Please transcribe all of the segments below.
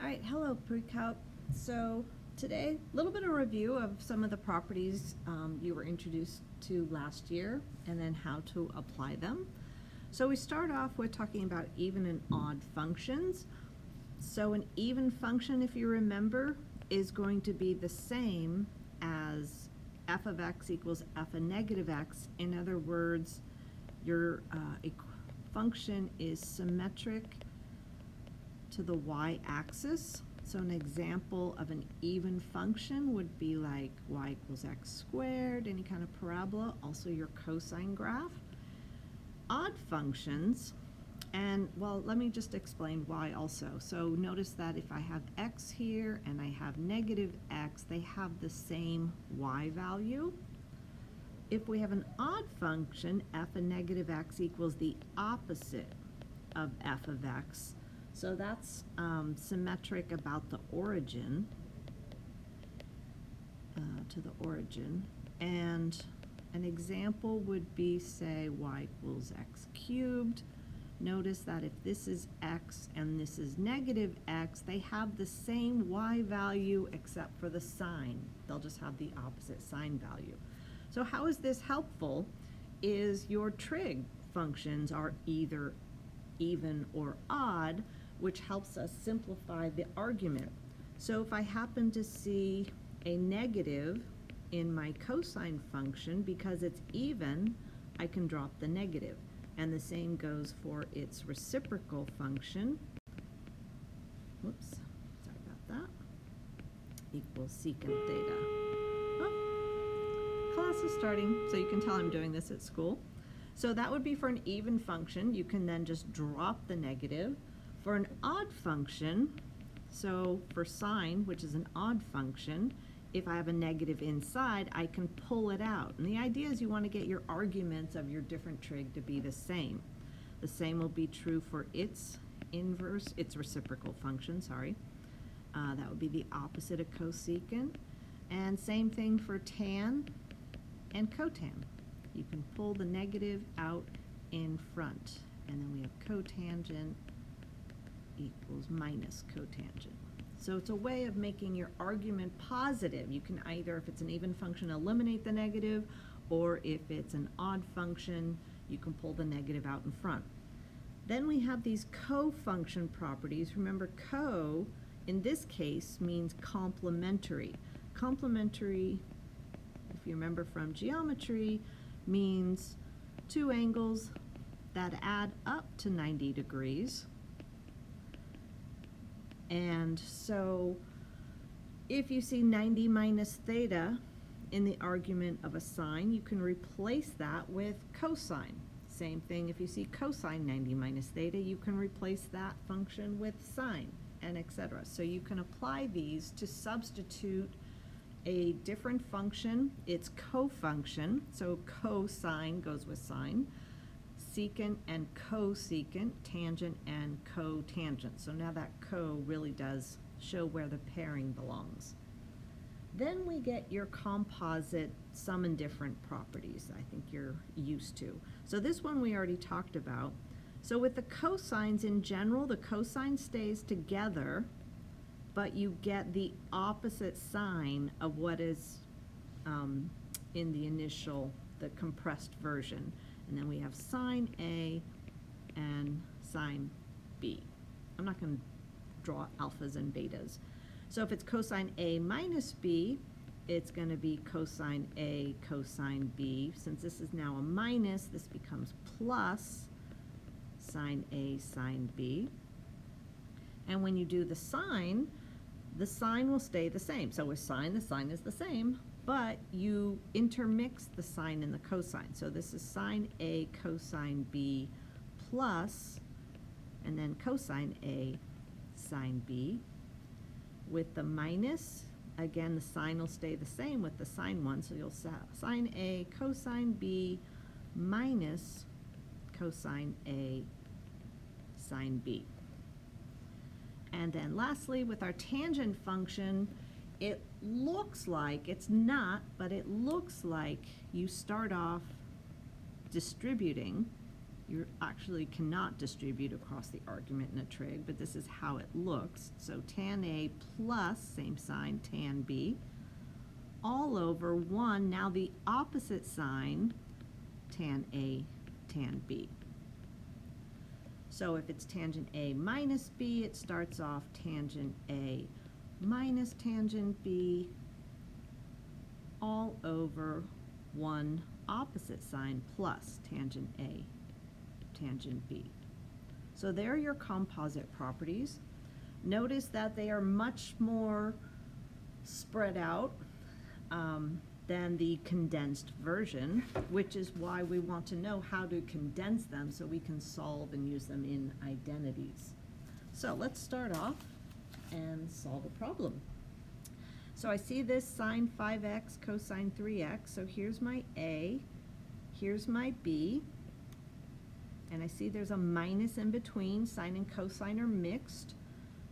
All right, hello pre-calc. So today, a little bit of review of some of the properties you were introduced to last year and then how to apply them. So we start off with talking about even and odd functions. So an even function, if you remember, is going to be the same as f of x equals f of negative x. In other words, your function is symmetric to the y-axis. So an example of an even function would be like y equals x squared, any kind of parabola, also your cosine graph. Odd functions, and well, let me just explain why also. So notice that if I have x here and I have negative x, they have the same y value. If we have an odd function, f of negative x equals the opposite of f of x. So that's symmetric about the origin, to the origin. And an example would be, say, y equals x cubed. Notice that if this is x and this is negative x, they have the same y value except for the sign. They'll just have the opposite sign value. So how is this helpful? Is your trig functions are either even or odd, which helps us simplify the argument. So if I happen to see a negative in my cosine function, because it's even, I can drop the negative. And the same goes for its reciprocal function. Whoops, sorry about that. Equals secant theta. Oh, class is starting, so you can tell I'm doing this at school. So that would be for an even function. You can then just drop the negative. For an odd function, so for sine, which is an odd function, if I have a negative inside, I can pull it out. And the idea is you want to get your arguments of your different trig to be the same. The same will be true for its inverse, its reciprocal function, sorry. That would be the opposite of cosecant. And same thing for tan and cotan. You can pull the negative out in front. And then we have cotangent equals minus cotangent. So it's a way of making your argument positive. You can either, if it's an even function, eliminate the negative, or if it's an odd function, you can pull the negative out in front. Then we have these co-function properties. Remember, co, in this case, means complementary. Complementary, if you remember from geometry, means two angles that add up to 90 degrees. And so if you see 90 minus theta in the argument of a sine, you can replace that with cosine. Same thing if you see cosine 90 minus theta, you can replace that function with sine, and etc. So you can apply these to substitute a different function, its co-function, so cosine goes with sine, secant and cosecant, tangent and cotangent. So now that co really does show where the pairing belongs. Then we get your composite sum and different properties I think you're used to. So this one we already talked about. So with the cosines in general, the cosine stays together, but you get the opposite sign of what is in the initial, the compressed version. And then we have sine A and sine B. I'm not going to draw alphas and betas. So if it's cosine A minus B, it's going to be cosine A cosine B. Since this is now a minus, this becomes plus sine A sine B. And when you do the sign will stay the same. So with sine, the sign is the same, but you intermix the sine and the cosine. So this is sine A cosine B plus, and then cosine A sine B. With the minus, again, the sign will stay the same with the sine one, so you'll sine A cosine B minus cosine A sine B. And then lastly, with our tangent function, it looks like, it's not, but it looks like you start off distributing You actually cannot distribute across the argument in a trig, but this is how it looks. So tan A plus, same sign, tan B, all over 1, now the opposite sign, tan A, tan B. So if it's tangent A minus B, it starts off tangent A minus tangent B, all over 1 opposite sign plus tangent A, tangent B. So there are your composite properties. Notice that they are much more spread out than the condensed version, which is why we want to know how to condense them so we can solve and use them in identities. So let's start off and solve a problem. So I see this sine 5x, cosine 3x, so here's my A, here's my B, and I see there's a minus in between. Sine and cosine are mixed,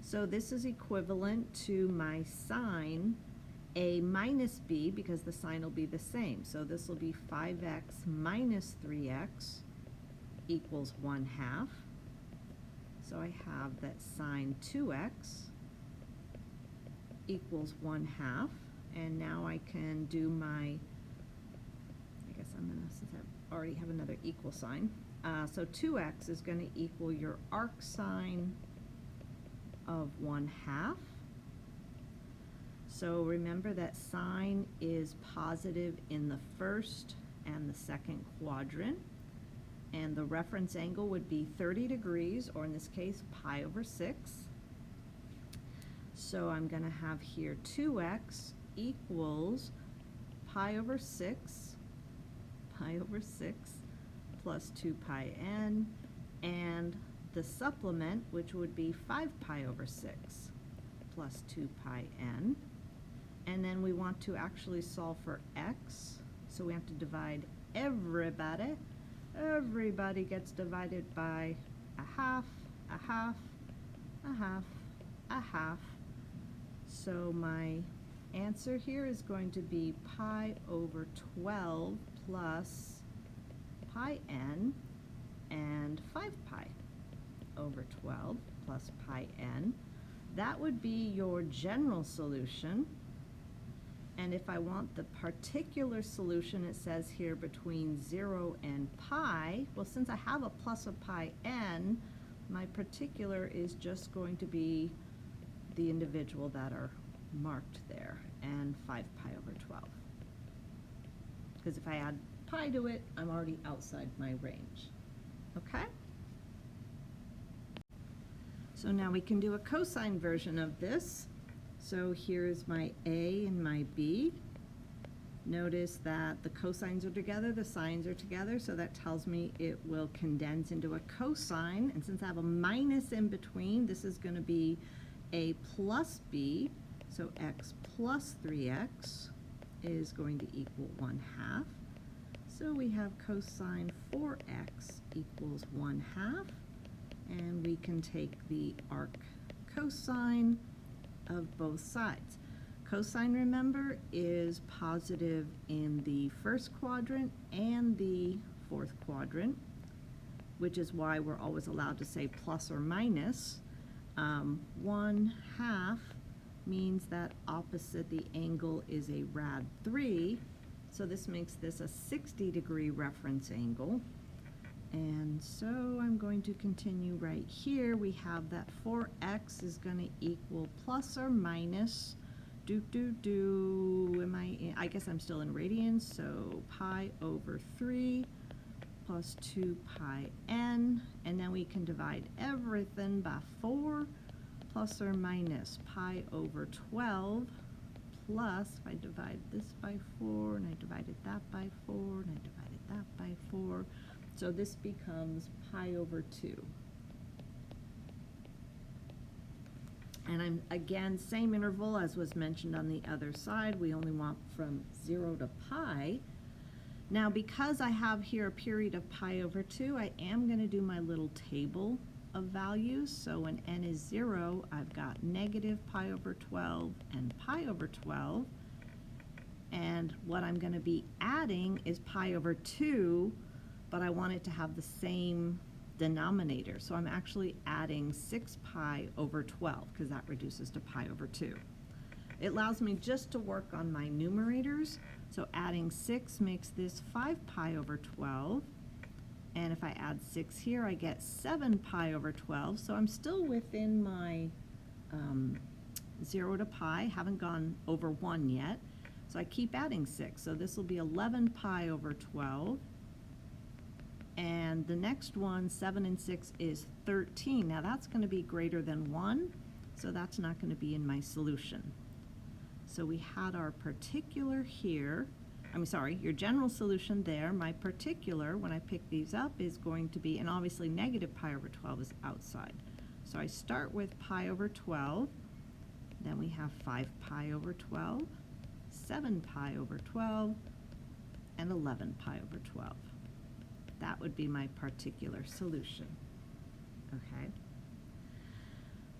so this is equivalent to my sine A minus B, because the sign will be the same. So this will be 5x minus 3x equals 1/2. So I have that sine 2x equals 1/2. And now I can do my, I guess I'm gonna, since I already have another equal sign. So 2x is gonna equal your arc sine of 1/2. So remember that sine is positive in the first and the second quadrant, and the reference angle would be 30 degrees, or in this case, pi over 6. So I'm going to have here 2x equals pi over 6 plus 2 pi n, and the supplement, which would be 5 pi over 6 plus 2 pi n. And then we want to actually solve for x, so we have to divide everybody. Everybody gets divided by 1/2, 1/2, 1/2, 1/2. So my answer here is going to be pi over 12 plus pi n, and 5 pi over 12 plus pi n. That would be your general solution. And if I want the particular solution, it says here between 0 and pi. Well, since I have a plus of pi n, my particular is just going to be the individual that are marked there, and 5 pi over 12. Because if I add pi to it, I'm already outside my range. Okay? So now we can do a cosine version of this. So here's my A and my B. Notice that the cosines are together, the sines are together, so that tells me it will condense into a cosine. And since I have a minus in between, this is going to be A plus B. So x plus 3x is going to equal 1/2. So we have cosine 4x equals 1/2. And we can take the arc cosine of both sides. Cosine, remember, is positive in the first quadrant and the fourth quadrant, which is why we're always allowed to say plus or minus. 1/2 means that opposite the angle is a rad 3, so this makes this a 60-degree reference angle. And so I'm going to continue right here. We have that 4x is going to equal plus or minus, I guess I'm still in radians, so pi over 3 plus 2 pi n, and then we can divide everything by 4, plus or minus pi over 12, plus, if I divide this by 4, and I divided that by 4, and I divided that by 4, so this becomes pi over 2. And I'm, again, same interval as was mentioned on the other side. We only want from 0 to pi. Now, because I have here a period of pi over 2, I am going to do my little table of values. So when n is 0, I've got negative pi over 12 and pi over 12. And what I'm going to be adding is pi over 2 but I want it to have the same denominator. So I'm actually adding 6 pi over 12 because that reduces to pi over 2. It allows me just to work on my numerators. So adding 6 makes this 5 pi over 12. And if I add 6 here, I get 7 pi over 12. So I'm still within my 0 to pi, haven't gone over 1 yet. So I keep adding 6. So this will be 11 pi over 12. And the next one, 7 and 6, is 13. Now that's going to be greater than 1, so that's not going to be in my solution. So we had our particular here, your general solution there. My particular, when I pick these up, is going to be, and obviously negative pi over 12 is outside. So I start with pi over 12, then we have 5 pi over 12, 7 pi over 12, and 11 pi over 12. That would be my particular solution. Okay.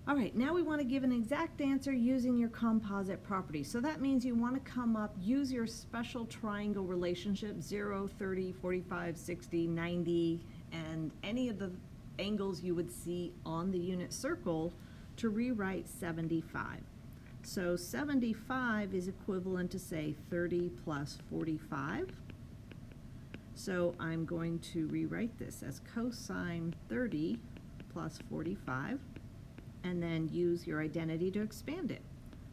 All right, now we want to give an exact answer using your composite property. So that means you want to come up, use your special triangle relationship, 0, 30, 45, 60, 90, and any of the angles you would see on the unit circle to rewrite 75. So 75 is equivalent to, say, 30 plus 45. So I'm going to rewrite this as cosine 30 plus 45, and then use your identity to expand it.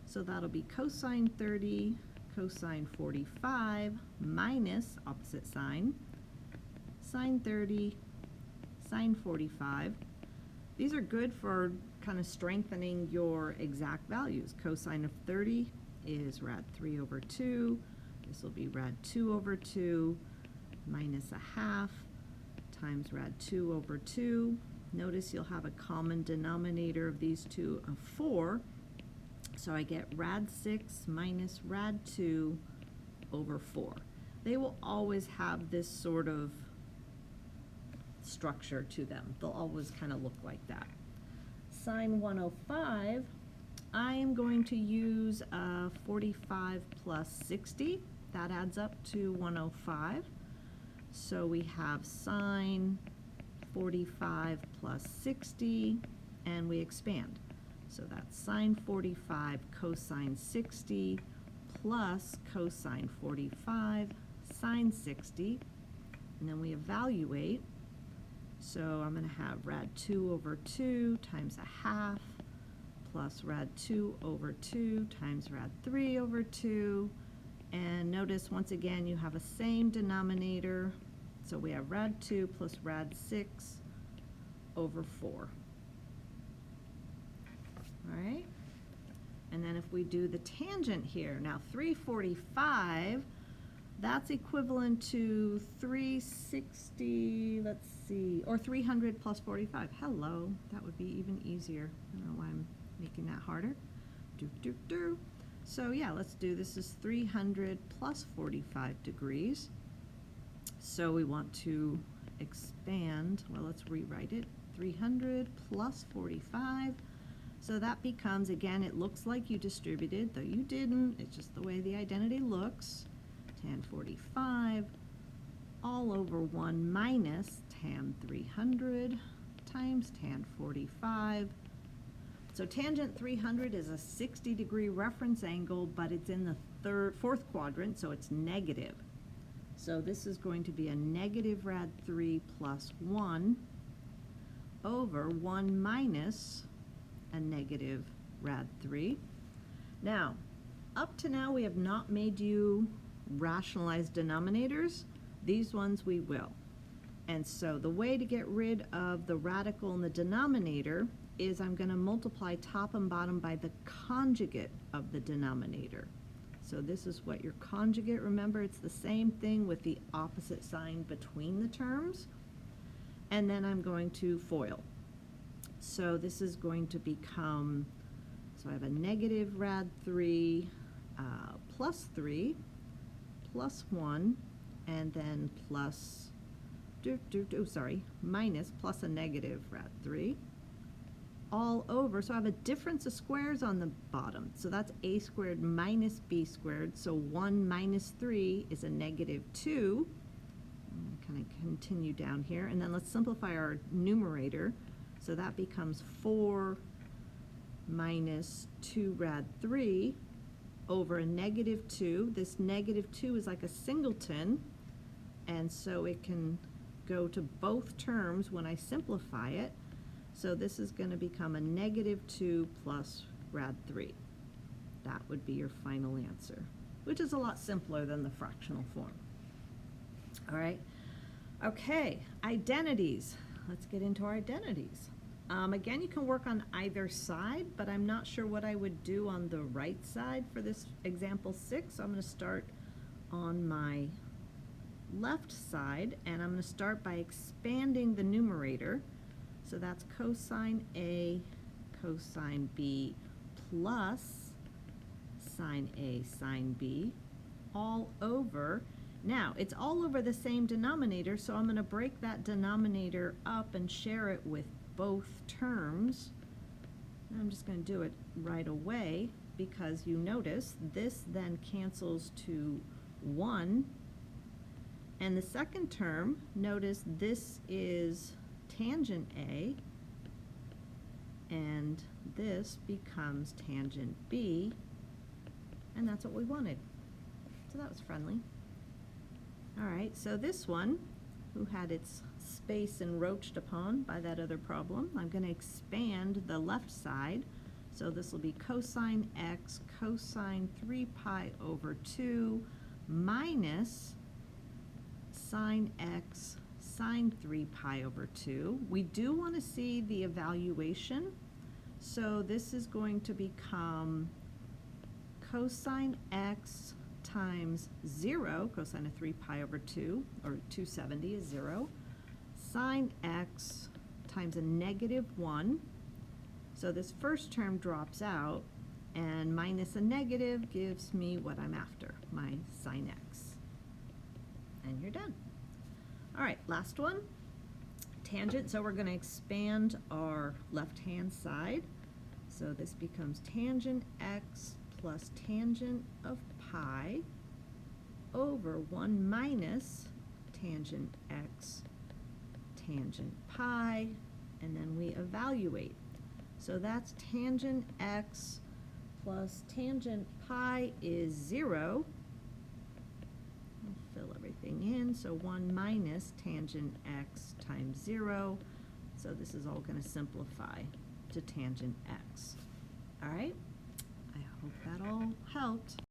So that'll be cosine 30, cosine 45, minus opposite sign, sine 30, sine 45. These are good for kind of strengthening your exact values. Cosine of 30 is rad 3 over 2. This will be rad 2 over 2. Minus a half times rad 2 over 2. Notice you'll have a common denominator of these two of 4. So I get rad 6 minus rad 2 over 4. They will always have this sort of structure to them. They'll always kind of look like that. Sine 105, I am going to use 45 plus 60. That adds up to 105. So we have sine 45 plus 60, and we expand. So that's sine 45 cosine 60 plus cosine 45 sine 60, and then we evaluate. So I'm going to have rad 2 over 2 times a half plus rad 2 over 2 times rad 3 over 2. And notice once again you have a same denominator, so we have rad 2 plus rad 6 over 4. All right, and then if we do the tangent here, now 345, that's equivalent to 360, let's see, or 300 plus 45. Hello, that would be even easier. I don't know why I'm making that harder. So yeah, let's do this is 300 plus 45 degrees. So we want to expand, well, let's rewrite it, 300 plus 45. So that becomes, again, it looks like you distributed, though you didn't, it's just the way the identity looks. Tan 45 all over 1 minus tan 300 times tan 45. So tangent 300 is a 60-degree reference angle, but it's in the fourth quadrant, so it's negative. So this is going to be a negative rad 3 plus 1 over 1 minus a negative rad 3. Now, up to now we have not made you rationalize denominators. These ones we will. And so the way to get rid of the radical in the denominator is I'm going to multiply top and bottom by the conjugate of the denominator. So this is what your conjugate, remember it's the same thing with the opposite sign between the terms. And then I'm going to FOIL. So this is going to become, so I have a negative rad 3 plus 3 plus 1, and then plus, minus plus a negative rad 3 all over. So I have a difference of squares on the bottom. So that's a squared minus b squared. So 1 minus 3 is a negative 2. kind of continue down here, and then let's simplify our numerator. So that becomes 4 minus 2 rad 3 over a negative 2. This negative 2 is like a singleton, and so it can go to both terms when I simplify it. So this is going to become a negative 2 plus rad 3. That would be your final answer, which is a lot simpler than the fractional form. All right. Okay, identities. Let's get into our identities. Again, you can work on either side, but I'm not sure what I would do on the right side for this example 6. So I'm going to start on my left side, and I'm going to start by expanding the numerator. So that's cosine A cosine B plus sine A sine B all over. Now, it's all over the same denominator, so I'm going to break that denominator up and share it with both terms. And I'm just going to do it right away because you notice this then cancels to 1. And the second term, notice this is tangent A, and this becomes tangent B, and that's what we wanted. So that was friendly. All right, so this one, who had its space encroached upon by that other problem, I'm going to expand the left side. So this will be cosine x cosine 3 pi over 2 minus sine x sine 3 pi over 2. We do want to see the evaluation. So this is going to become cosine x times 0, cosine of 3 pi over 2, or 270 is 0, sine x times a negative 1. So this first term drops out, and minus a negative gives me what I'm after, my sine x. And you're done. All right, last one, tangent. So we're going to expand our left-hand side. So this becomes tangent x plus tangent of pi over 1 minus tangent x tangent pi, and then we evaluate. So that's tangent x plus tangent pi is 0. I'll fill everything in. So 1 minus tangent x times 0. So this is all going to simplify to tangent x. All right? I hope that all helped.